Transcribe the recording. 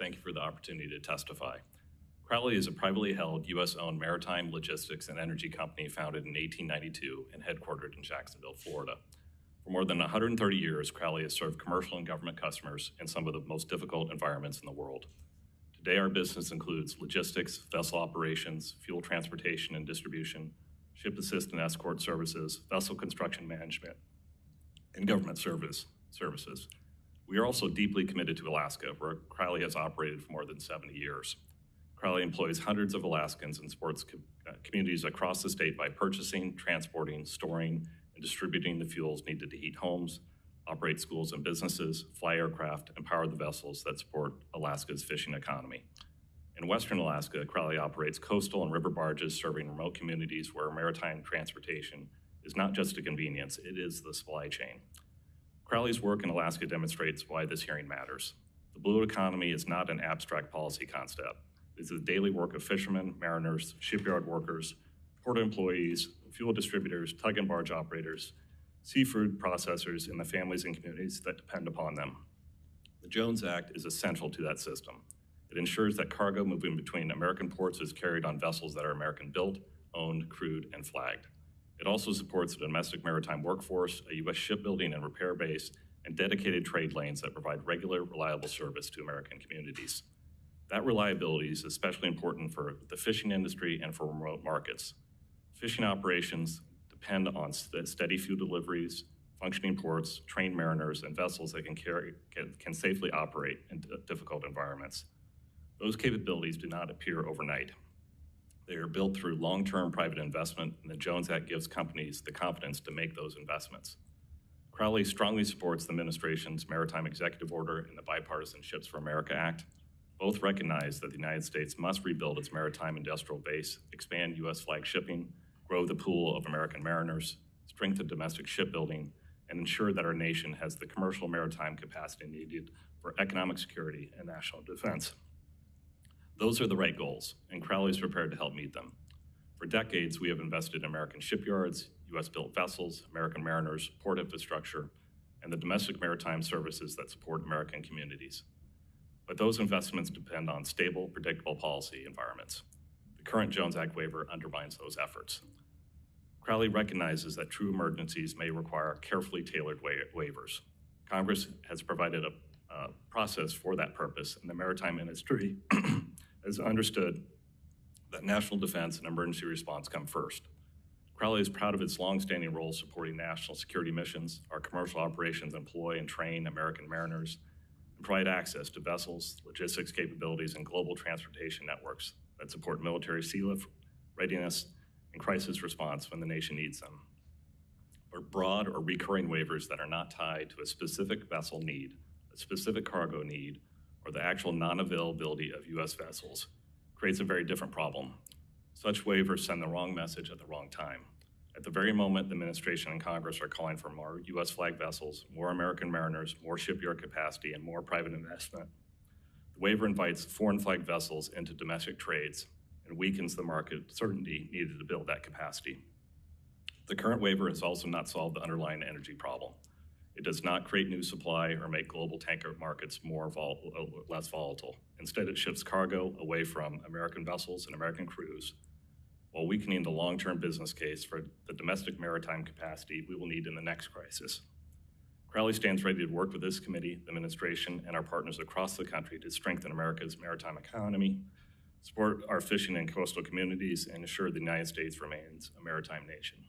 thank you for the opportunity to testify. Crowley is a privately held, U.S.-owned maritime logistics and energy company founded in 1892 and headquartered in Jacksonville, Florida. For more than 130 years, Crowley has served commercial and government customers in some of the most difficult environments in the world. Today, our business includes logistics, vessel operations, fuel transportation and distribution, ship assist and escort services, vessel construction management, and government services. We are also deeply committed to Alaska, where Crowley has operated for more than 70 years. Crowley employs hundreds of Alaskans and supports communities across the state by purchasing, transporting, storing, and distributing the fuels needed to heat homes, operate schools and businesses, fly aircraft, and power the vessels that support Alaska's fishing economy. In Western Alaska, Crowley operates coastal and river barges serving remote communities where maritime transportation is not just a convenience, it is the supply chain. Crowley's work in Alaska demonstrates why this hearing matters. The blue economy is not an abstract policy concept. It is the daily work of fishermen, mariners, shipyard workers, port employees, fuel distributors, tug and barge operators, seafood processors, and the families and communities that depend upon them. The Jones Act is essential to that system. It ensures that cargo moving between American ports is carried on vessels that are American-built, owned, crewed, and flagged. It also supports a domestic maritime workforce, a U.S. shipbuilding and repair base, and dedicated trade lanes that provide regular, reliable service to American communities. That reliability is especially important for the fishing industry and for remote markets. Fishing operations depend on steady fuel deliveries, functioning ports, trained mariners, and vessels that can safely operate in difficult environments. Those capabilities do not appear overnight. They are built through long-term private investment, and the Jones Act gives companies the confidence to make those investments. Crowley strongly supports the administration's Maritime Executive Order and the Bipartisan Ships for America Act. Both recognize that the United States must rebuild its maritime industrial base, expand U.S. flag shipping, grow the pool of American mariners, strengthen domestic shipbuilding, and ensure that our nation has the commercial maritime capacity needed for economic security and national defense. Those are the right goals, and Crowley is prepared to help meet them. For decades, we have invested in American shipyards, U.S.-built vessels, American mariners, port infrastructure, and the domestic maritime services that support American communities. But those investments depend on stable, predictable policy environments. The current Jones Act waiver undermines those efforts. Crowley recognizes that true emergencies may require carefully tailored waivers. Congress has provided a process for that purpose, and the maritime industry has understood that national defense and emergency response come first. Crowley is proud of its longstanding role supporting national security missions. Our commercial operations employ and train American mariners and provide access to vessels, logistics capabilities, and global transportation networks that support military sealift readiness and crisis response when the nation needs them. Or broad or recurring waivers that are not tied to a specific vessel need, a specific cargo need, or the actual non-availability of U.S. vessels creates a very different problem. Such waivers send the wrong message at the wrong time. At the very moment the administration and Congress are calling for more U.S. flag vessels, more American mariners, more shipyard capacity, and more private investment, the waiver invites foreign flag vessels into domestic trades and weakens the market certainty needed to build that capacity. The current waiver has also not solved the underlying energy problem. It does not create new supply or make global tanker markets less volatile. Instead, it shifts cargo away from American vessels and American crews, while weakening the long-term business case for the domestic maritime capacity we will need in the next crisis. Crowley stands ready to work with this committee, the administration, and our partners across the country to strengthen America's maritime economy, support our fishing and coastal communities, and ensure the United States remains a maritime nation.